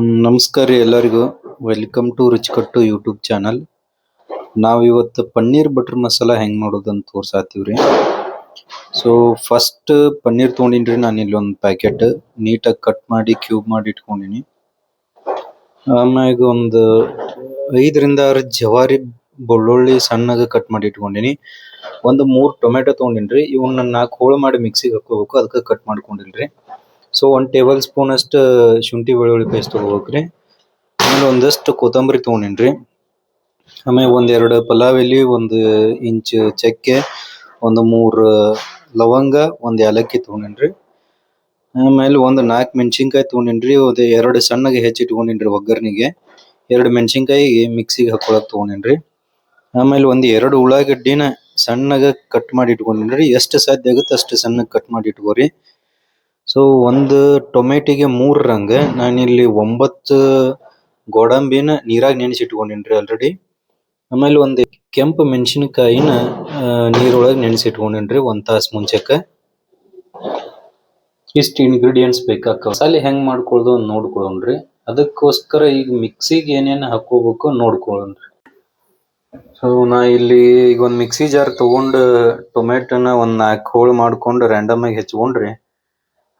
ನಮಸ್ಕಾರ ರೀ ಎಲ್ಲರಿಗೂ. Welcome to Ruchikattu YouTube channel. ನಾವು ಇವತ್ತು ಪನ್ನೀರ್ ಬಟರ್ ಮಸಾಲ ಹೆಂಗ್ ಮಾಡೋದಂತ ತೋರ್ಸಾತೀವ್ರಿ. ಸೊ ಫಸ್ಟ್ ಪನ್ನೀರ್ ತೊಗೊಂಡಿನ್ರಿ ನಾನು ಇಲ್ಲಿ ಒಂದು ಪ್ಯಾಕೆಟ್ ನೀಟಾಗಿ ಕಟ್ ಮಾಡಿ ಕ್ಯೂಬ್ ಮಾಡಿ ಇಟ್ಕೊಂಡಿನಿ. ಆಮ್ಯಾಗ ಒಂದು 5ರಿಂದ 6 ಜವಾರಿ ಬೆಳ್ಳುಳ್ಳಿ ಸಣ್ಣಗೆ ಕಟ್ ಮಾಡಿ ಇಟ್ಕೊಂಡಿನಿ. ಒಂದು 3 ಟೊಮೆಟೊ ತೊಗೊಂಡಿನ್ರಿ. ಇವನ್ನ 4 ಹೋಳು ಮಾಡಿ ಮಿಕ್ಸಿಗೆ ಹಾಕೋಬೇಕು, ಅದಕ್ಕೆ ಕಟ್ ಮಾಡ್ಕೊಂಡಿಲ್ರಿ. ಸೊ 1 ಟೇಬಲ್ ಸ್ಪೂನ್ ಅಷ್ಟು ಶುಂಠಿ ಬೆಳ್ಳುಳ್ಳಿ ಪೇಸ್ಟ್ ತಗೋಬೇಕ್ರಿ. ಆಮೇಲೆ ಒಂದಷ್ಟು ಕೊತ್ತಂಬರಿ ತೊಗೊಂಡಿನ್ರಿ. ಆಮೇಲೆ ಒಂದೆರಡು ಪಲಾವ್ ಎಲೆ, 1 ಇಂಚ್ ಚಕ್ಕೆ, ಒಂದು 3 ಲವಂಗ, ಒಂದು ಏಲಕ್ಕಿ ತೊಗೊಂಡಿನ್ರಿ. ಆಮೇಲೆ ಒಂದು 4 ಮೆಣಸಿನ್ಕಾಯಿ ತೊಗೊಂಡಿನ್ರಿ. ಒಂದು 2 ಸಣ್ಣಗೆ ಹೆಚ್ಚಿ ಇಟ್ಕೊಂಡಿನ್ರಿ ಒಗ್ಗರ್ನಿಗೆ. 2 ಮೆಣಸಿನ್ಕಾಯಿ ಮಿಕ್ಸಿಗೆ ಹಾಕೊಳಕ್ ತೊಗೊಂಡಿನ್ರಿ. ಆಮೇಲೆ ಒಂದು 2 ಉಳ್ಳಾಗಡ್ಡಿನ ಸಣ್ಣಗೆ ಕಟ್ ಮಾಡಿ ಇಟ್ಕೊಂಡಿನ್ರಿ. ಎಷ್ಟು ಸಾಧ್ಯ ಆಗುತ್ತೆ ಅಷ್ಟು ಸಣ್ಣಗೆ ಕಟ್ ಮಾಡಿ ಇಟ್ಕೋರಿ. ಸೊ ಒಂದು ಟೊಮೆಟಿಗೆ 3 ರಂಗ ನಾನಿಲ್ಲಿ 9 ಗೋಡಂಬಿನ ನೀರಾಗ ನೆನೆಸಿ ಇಟ್ಕೊಂಡಿನ್ರಿ ಆಲ್ರೆಡಿ. ಆಮೇಲೆ ಒಂದು ಕೆಂಪು ಮೆಣಸಿನಕಾಯಿನ ನೀರೊಳಗೆ ನೆನೆಸಿ ಇಟ್ಕೊಂಡಿನ್ರಿ 1 ತಾಸು ಮುಂಚೆಕ. ಇಷ್ಟು ಇಂಗ್ರೀಡಿಯೆಂಟ್ಸ್ ಬೇಕಾಗ್ತಾವ. ಮಸಾಲೆ ಹೆಂಗ್ ಮಾಡ್ಕೊಳ್ಳೋದು ನೋಡ್ಕೊಳ್ಳೋಣ್ರಿ. ಅದಕ್ಕೋಸ್ಕರ ಈಗ ಮಿಕ್ಸಿಗೆ ಏನೇನು ಹಾಕೋಬೇಕು ನೋಡ್ಕೊಳ್ಳೋಣ್ರಿ. ಸೊ ನಾ ಇಲ್ಲಿ ಈಗ ಒಂದು ಮಿಕ್ಸಿ ಜಾರ್ ತಗೊಂಡು ಟೊಮೆಟೊನ ಒಂದು 4 ಹೋಳು ಮಾಡ್ಕೊಂಡು ರ್ಯಾಂಡಮ್ ಆಗಿ ಹೆಚ್ಚಿಕೊಂಡ್ರಿ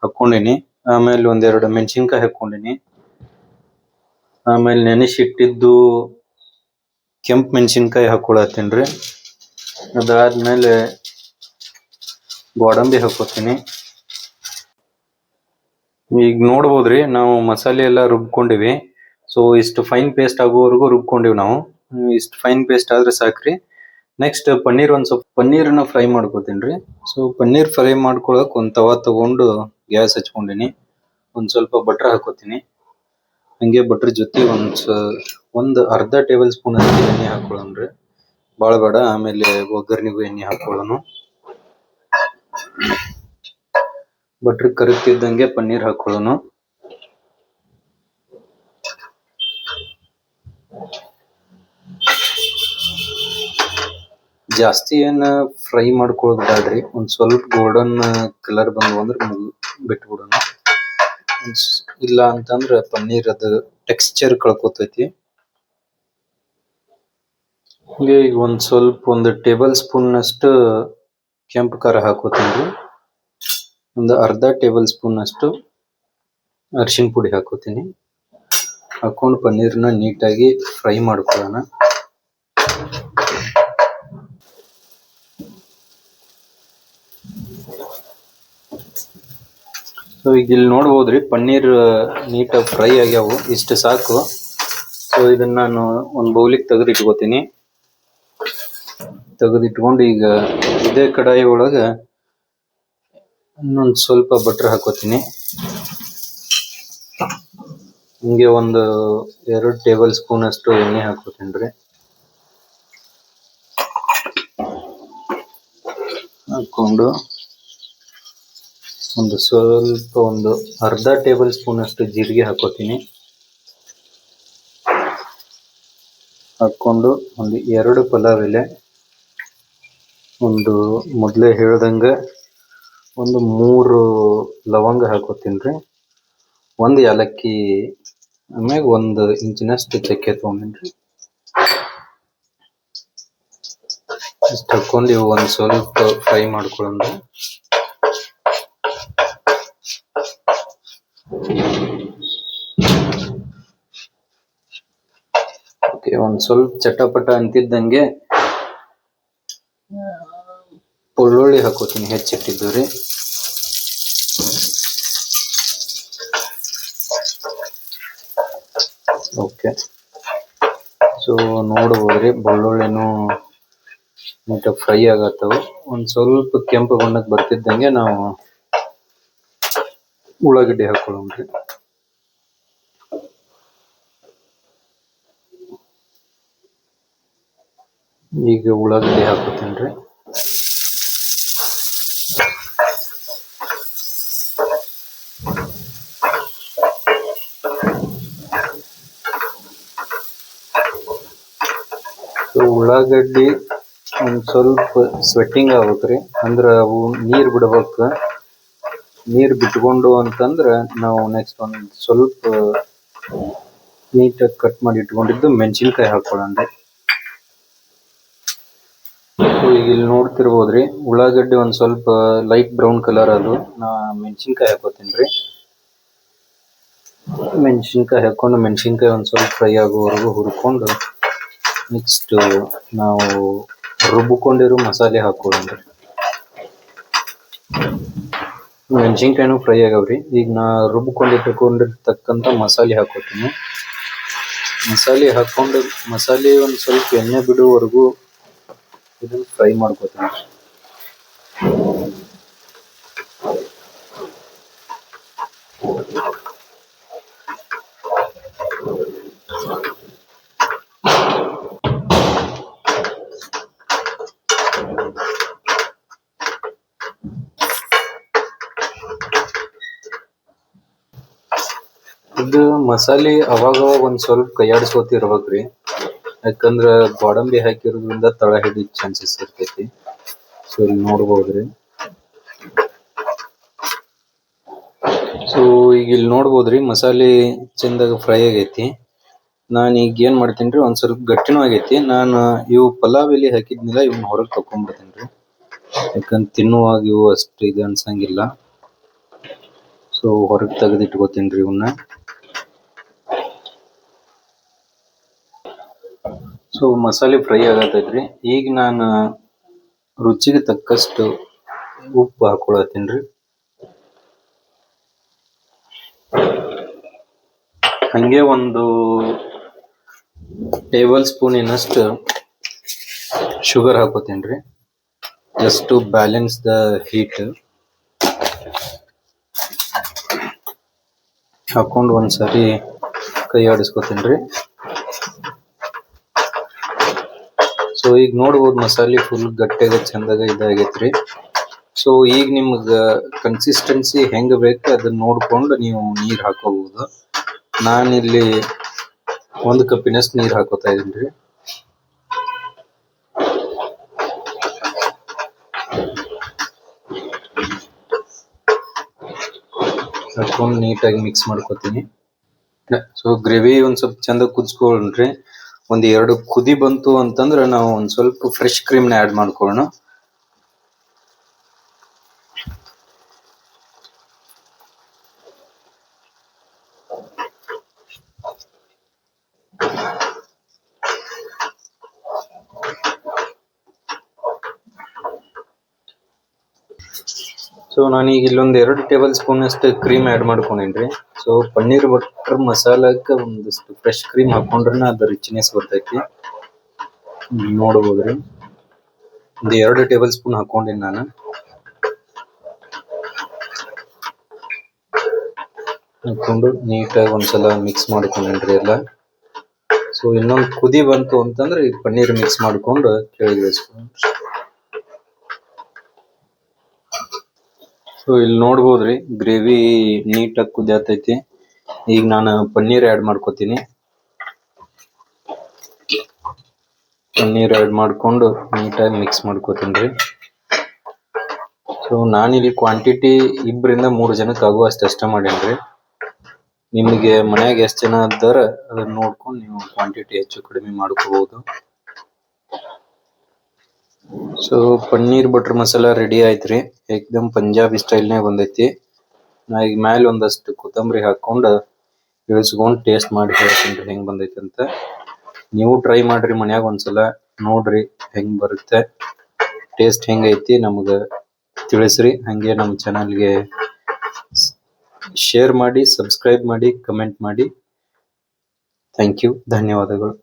ಹಾಕೊಂಡಿನಿ. ಆಮೇಲೆ ಒಂದೆರಡು ಮೆಣಸಿನ್ಕಾಯಿ ಹಾಕೊಂಡಿನಿ. ಆಮೇಲೆ ನೆನೆಸಿಟ್ಟಿದ್ದು ಕೆಂಪು ಮೆಣಸಿನ್ಕಾಯಿ ಹಾಕೊಳತ್ತೀನ್ರಿ. ಅದಾದ್ಮೇಲೆ ಗೋಡಂಬಿ ಹಾಕೋತೀನಿ. ಈಗ ನೋಡ್ಬೋದ್ರಿ ನಾವು ಮಸಾಲೆ ಎಲ್ಲ ರುಬ್ಕೊಂಡಿವಿ. ಸೊ ಇಷ್ಟು ಫೈನ್ ಪೇಸ್ಟ್ ಆಗೋವರೆಗೂ ರುಬ್ಕೊಂಡಿವಿ ನಾವು. ಇಷ್ಟು ಫೈನ್ ಪೇಸ್ಟ್ ಆದ್ರೆ ಸಾಕ್ರಿ. ನೆಕ್ಸ್ಟ್ ಪನ್ನೀರ್ ಒಂದು ಸ್ವಲ್ಪ ಪನ್ನೀರನ್ನ ಫ್ರೈ ಮಾಡ್ಕೋತೀನಿ. ಸೊ ಪನ್ನೀರ್ ಫ್ರೈ ಮಾಡ್ಕೊಳಕ್ ಒಂದು ತವಾ ತಗೊಂಡು ಗ್ಯಾಸ್ ಹಚ್ಕೊಂಡಿನಿ. ಒಂದು ಸ್ವಲ್ಪ ಬಟರ್ ಹಾಕೋತೀನಿ. ಹಂಗೆ ಬಟರ್ ಜೊತೆ ಒಂದು ಅರ್ಧ ಟೇಬಲ್ ಸ್ಪೂನ್ ಅಷ್ಟು ಎಣ್ಣೆ ಹಾಕೊಳ್ಳೋಣ್ರಿ, ಭಾಳ ಬೇಡ. ಆಮೇಲೆ ಒಗ್ಗರ್ನಿಗೂ ಎಣ್ಣೆ ಹಾಕೊಳ್ಳೋಣ. ಬಟರ್ ಕರಗ್ತಿದ್ದಂಗೆ ಪನ್ನೀರ್ ಹಾಕೊಳ್ಳೋಣ. ಜಾಸ್ತಿ ಏನು ಫ್ರೈ ಮಾಡ್ಕೊಳ್ಳೋದು ಬೇಡ್ರಿ. ಒಂದು ಸ್ವಲ್ಪ ಗೋಲ್ಡನ್ ಕಲರ್ ಬಂದು ಅಂದ್ರೆ ಬಿಟ್ಬಿಡೋಣ. ಇಲ್ಲ ಅಂತಂದ್ರೆ ಪನ್ನೀರ್ ಅದು ಟೆಕ್ಸ್ಚರ್ ಕಳ್ಕೊತೈತಿ. ಹಂಗೆ ಈಗ ಒಂದು ಟೇಬಲ್ ಸ್ಪೂನ್ ಅಷ್ಟು ಕೆಂಪು ಖಾರ ಹಾಕೋತೀನಿ. ಒಂದು ಅರ್ಧ ಟೇಬಲ್ ಸ್ಪೂನ್ ಅಷ್ಟು ಅರಿಶಿನ ಪುಡಿ ಹಾಕೋತೀನಿ. ಹಾಕೊಂಡು ಪನ್ನೀರ್ನ ನೀಟಾಗಿ ಫ್ರೈ ಮಾಡ್ಕೊಳ್ಳೋಣ. ಸೊ ಈಗ ಇಲ್ಲಿ ನೋಡ್ಬೋದ್ರಿ ಪನ್ನೀರ್ ನೀಟಾಗಿ ಫ್ರೈ ಆಗ್ಯಾವು. ಇಷ್ಟು ಸಾಕು. ಸೊ ಇದನ್ನ ನಾನು ಒಂದು ಬೌಲಿಗೆ ತೆಗೆದಿಟ್ಕೋತೀನಿ. ತೆಗೆದಿಟ್ಕೊಂಡು ಈಗ ಇದೇ ಕಡಾಯಿ ಒಳಗೆ ಇನ್ನೊಂದು ಸ್ವಲ್ಪ ಬಟರ್ ಹಾಕೋತೀನಿ. ಹಿಂಗೆ ಒಂದು 2 ಟೇಬಲ್ ಸ್ಪೂನ್ ಅಷ್ಟು ಎಣ್ಣೆ ಹಾಕೋತೀನಿ. ಹಾಕೊಂಡು ಒಂದು ಅರ್ಧ ಟೇಬಲ್ ಸ್ಪೂನ್ ಅಷ್ಟು ಜೀರಿಗೆ ಹಾಕೋತೀನಿ. ಹಾಕೊಂಡು ಒಂದು 2 ಪಲಾವ್ ಎಲೆ, ಒಂದು ಮೊದಲೇ ಹೇಳ್ದಂಗೆ ಒಂದು 3 ಲವಂಗ ಹಾಕೋತೀನಿ. ಒಂದು ಏಲಕ್ಕಿ, ಆಮ್ಯಾಗ 1 ಇಂಚಿನಷ್ಟು ಚಕ್ಕೆ ತೊಗೊಂಡಿನ್ರಿ. ಇಷ್ಟು ಹಾಕೊಂಡು ಇವು ಒಂದು ಸ್ವಲ್ಪ ಫ್ರೈ ಮಾಡ್ಕೊಳ್ಳೋಣ. ಓಕೆ, ಒಂದು ಸ್ವಲ್ಪ ಚಟಪಟ ಅಂತಿದ್ದಂಗೆ ಬೆಳ್ಳುಳ್ಳಿ ಹಾಕೋತೀನಿ, ಹೆಚ್ಚಿಟ್ಟಿದ್ದು ರೀ. ಓಕೆ, ಸೊ ನೋಡ್ಬೋದ್ರಿ ಬೆಳ್ಳುಳ್ಳಿನೂ ನೀಟಾಗಿ ಫ್ರೈ ಆಗತ್ತವು. ಒಂದು ಸ್ವಲ್ಪ ಕೆಂಪು ಬಣ್ಣಕ್ಕೆ ಬರ್ತಿದ್ದಂಗೆ ನಾವು ಉಳ್ಳಾಗಡ್ಡಿ ಹಾಕೊಳ್ಳೋಣ್ರಿ. ಈಗ ಉಳ್ಳಾಗಡ್ಡಿ ಹಾಕೋತೀನಿ. ಉಳ್ಳಾಗಡ್ಡಿ ಒಂದು ಸ್ವಲ್ಪ ಸ್ವೆಟ್ಟಿಂಗ್ ಆಗ್ಬೇಕ್ರಿ. ಅಂದ್ರೆ ಅವು ನೀರು ಬಿಡ್ಬೇಕು. ನೀರು ಬಿಟ್ಕೊಂಡು ಅಂತಂದ್ರೆ ನಾವು ನೆಕ್ಸ್ಟ್ ಒಂದು ಸ್ವಲ್ಪ ನೀಟಾಗಿ ಕಟ್ ಮಾಡಿ ಇಟ್ಕೊಂಡಿದ್ದು ಮೆಣಸಿನ್ಕಾಯಿ ಹಾಕೊಳ್ಳೋಣ. ಈಗ ಇಲ್ಲಿ ನೋಡ್ತಿರ್ಬೋದ್ರಿ, ಉಳ್ಳಾಗಡ್ಡಿ ಒಂದ್ ಸ್ವಲ್ಪ ಲೈಟ್ ಬ್ರೌನ್ ಕಲರ್ ಅದು. ನಾ ಮೆಣಸಿನ್ಕಾಯಿ ಹಾಕೋತೀನಿ ರೀ. ಮೆಣಸಿನ್ಕಾಯಿ ಹಾಕೊಂಡು ಮೆಣಸಿನ್ಕಾಯಿ ಒಂದ್ ಸ್ವಲ್ಪ ಫ್ರೈ ಆಗೋವರೆಗೂ ಹುರ್ಕೊಂಡು ನೆಕ್ಸ್ಟ್ ನಾವು ರುಬ್ಬಿಕೊಂಡಿರೋ ಮಸಾಲೆ ಹಾಕೊಳ್ಳೋಣ. ಮೆಣಸಿನ್ಕಾಯಿನೂ ಫ್ರೈ ಆಗವ್ರಿ. ಈಗ ನಾ ರುಬ್ಕೊಂಡಿರ್ತಕ್ಕಂಥ ಮಸಾಲೆ ಹಾಕೋತೀನಿ. ಮಸಾಲೆ ಹಾಕೊಂಡು ಮಸಾಲೆ ಒಂದ್ ಸ್ವಲ್ಪ ಎಣ್ಣೆ ಬಿಡುವವರೆಗೂ ಇದನ್ನ ಫ್ರೈ ಮಾಡ್ಕೋತೀನಿ. ಇದು ಮಸಾಲೆ ಅವಾಗವಾಗ ಒಂದ್ ಸ್ವಲ್ಪ ಕೈಯಾಡಿಸ್ಕೊತಿರ್ಬೇಕ್ರಿ, ಯಾಕಂದ್ರ ಗೋಡಂಬಿ ಹಾಕಿರೋದ್ರಿಂದ ತಳ ಹಿಡಿಯೋ ಚಾನ್ಸಸ್ ಇರ್ತೈತಿ. ಸೊ ಇಲ್ಲಿ ನೋಡ್ಬೋದ್ರಿ. ಸೊ ಈಗ ಇಲ್ಲಿ ನೋಡ್ಬೋದ್ರಿ, ಮಸಾಲೆ ಚಂದಾಗ ಫ್ರೈ ಆಗೈತಿ. ನಾನು ಈಗ ಏನ್ ಮಾಡ್ತೀನಿ ರೀ, ಒಂದ್ ಸ್ವಲ್ಪ ಗಟ್ಟಿನೂ ಆಗೈತಿ. ನಾನು ಇವು ಪಲಾವ್ ಎಲೆ ಹಾಕಿದ್ನಿಲ್ಲ, ಇವನ್ನ ಹೊರಗೆ ತಕೊಂಡ್ಬಿಡ್ತೀನಿ ರೀ, ಯಾಕಂದ್ರೆ ತಿನ್ನುವಾಗ ಇವು ಅಷ್ಟು ಇದು ಅನ್ಸಂಗಿಲ್ಲ. ಸೊ ಹೊರಗೆ ತೆಗೆದು ಇಟ್ಕೋತೀನಿ ರೀ ಇವನ್ನ. ಸೊ ಮಸಾಲೆ ಫ್ರೈ ಆಗತೈತ್ರಿ. ಈಗ ನಾನು ರುಚಿಗೆ ತಕ್ಕಷ್ಟು ಉಪ್ಪು ಹಾಕೊಳತ್ತೀನಿ ರೀ. ಹಂಗೆ ಒಂದು ಟೇಬಲ್ ಸ್ಪೂನಿನಷ್ಟು ಶುಗರ್ ಹಾಕೋತೀನಿ ರೀ, just to balance the heat. ಹಾಕೊಂಡು ಒಂದ್ಸರಿ ಕೈ ಆಡಿಸ್ಕೋತೀನಿ ರೀ. ಸೊ ಈಗ ನೋಡ್ಬೋದು ಮಸಾಲೆ ಫುಲ್ ಗಟ್ಟಿಯಾಗ ಚಂದಾಗ ಇದಾಗೈತ್ರಿ. ಸೊ ಈಗ ನಿಮ್ಗ ಕನ್ಸಿಸ್ಟೆನ್ಸಿ ಹೆಂಗ್ ಬೇಕು ಅದನ್ನ ನೋಡ್ಕೊಂಡು ನೀವು ನೀರ್ ಹಾಕೋಬಹುದು. ನಾನಿಲ್ಲಿ 1 ಕಪ್ಪಿನಷ್ಟು ನೀರ್ ಹಾಕೋತಾ ಇದೀನಿ ರೀ. ಹಾಕೊಂಡು ನೀಟಾಗಿ ಮಿಕ್ಸ್ ಮಾಡ್ಕೋತೀನಿ. ಸೊ ಗ್ರೇವಿ ಒಂದ್ ಸ್ವಲ್ಪ ಚಂದ ಕುದಿಸ್ಕೊಳ್ರಿ. ಒಂದ್ 2 ಕುದಿ ಬಂತು ಅಂತಂದ್ರೆ ನಾವು ಒಂದ್ ಸ್ವಲ್ಪ ಫ್ರೆಶ್ ಕ್ರೀಮ್ನ ಆಡ್ ಮಾಡ್ಕೊಳ್ಳೋಣ. ಸೊ ನಾನೀಗ ಇಲ್ಲೊಂದ್ 2 ಟೇಬಲ್ ಸ್ಪೂನ್ ಅಷ್ಟು ಕ್ರೀಮ್ ಆಡ್ ಮಾಡ್ಕೊಂಡೇನ್ರಿ. ಸೊ ಪನ್ನೀರ್ ಬಟರ್ ಮಸಾಲಕ್ಕೆ ಒಂದಿಷ್ಟು ಫ್ರೆಶ್ ಕ್ರೀಮ್ ಹಾಕೊಂಡ್ರೆ ಅದ್ರ ರಿಚ್ನೆಸ್ ಬರ್ತೈತಿ. ನೋಡ್ಬೋದ್ರಿ, ಒಂದು 2 ಟೇಬಲ್ ಸ್ಪೂನ್ ಹಾಕೊಂಡೇನಿ ನಾನು. ಹಾಕೊಂಡು ನೀಟಾಗಿ ಒಂದ್ಸಲ ಮಿಕ್ಸ್ ಮಾಡ್ಕೊಂಡೇನ್ರಿ ಎಲ್ಲ. ಸೊ ಇನ್ನೊಂದು ಕುದಿ ಬಂತು ಅಂತಂದ್ರೆ ಈ ಪನ್ನೀರ್ ಮಿಕ್ಸ್ ಮಾಡ್ಕೊಂಡು ಕೆಳಗೆ ಇಳಿಸ್ಕೊಂಡು. ಸೊ ಇಲ್ಲಿ ನೋಡ್ಬೋದ್ರಿ, ಗ್ರೇವಿ ನೀಟಾಗಿ ಕುದಿಯತೈತಿ. ಈಗ ನಾನು ಪನ್ನೀರ್ ಆಡ್ ಮಾಡ್ಕೋತೀನಿ. ಪನ್ನೀರ್ ಆಡ್ ಮಾಡ್ಕೊಂಡು ನೀಟಾಗಿ ಮಿಕ್ಸ್ ಮಾಡ್ಕೋತೀನಿ ರೀ. ಸೊ ನಾನಿಲ್ಲಿ ಕ್ವಾಂಟಿಟಿ 2ರಿಂದ 3 ಜನಕ್ಕೆ ಆಗುವಷ್ಟು ಮಾಡೇನ್ರಿ. ನಿಮಗೆ ಮನ್ಯಾಗ ಎಷ್ಟು ಜನ ಇದ್ದಾರ ಅದನ್ನ ನೋಡ್ಕೊಂಡು ನೀವು ಕ್ವಾಂಟಿಟಿ ಹೆಚ್ಚು ಕಡಿಮೆ ಮಾಡ್ಕೋಬಹುದು. So paneer butter masala ready ಆಯ್ತ್ರಿ. ಏಕ್ದಮ್ ಪಂಜಾಬಿ ಸ್ಟೈಲ್ನಾಗ ಬಂದೈತಿ. ನಾ ಈಗ ಮ್ಯಾಲೆ ಒಂದಷ್ಟು ಕೊತ್ತಂಬರಿ ಹಾಕೊಂಡು ಇಳಿಸ್ಕೊಂಡು ಟೇಸ್ಟ್ ಮಾಡಿ ಹೇಳ್ತೀನಿ ಹೆಂಗ್ ಬಂದೈತಿ ಅಂತ. ನೀವು ಟ್ರೈ ಮಾಡ್ರಿ ಮನ್ಯಾಗ ಒಂದ್ಸಲ, ನೋಡ್ರಿ ಹೆಂಗ್ ಬರುತ್ತೆ, ಟೇಸ್ಟ್ ಹೆಂಗೈತಿ ನಮ್ಗೆ ತಿಳಿಸ್ರಿ. ಹಂಗೆ ನಮ್ಮ ಚಾನಲ್ಗೆ ಶೇರ್ ಮಾಡಿ, ಸಬ್ಸ್ಕ್ರೈಬ್ ಮಾಡಿ, ಕಮೆಂಟ್ ಮಾಡಿ. ಥ್ಯಾಂಕ್ ಯು, ಧನ್ಯವಾದಗಳು.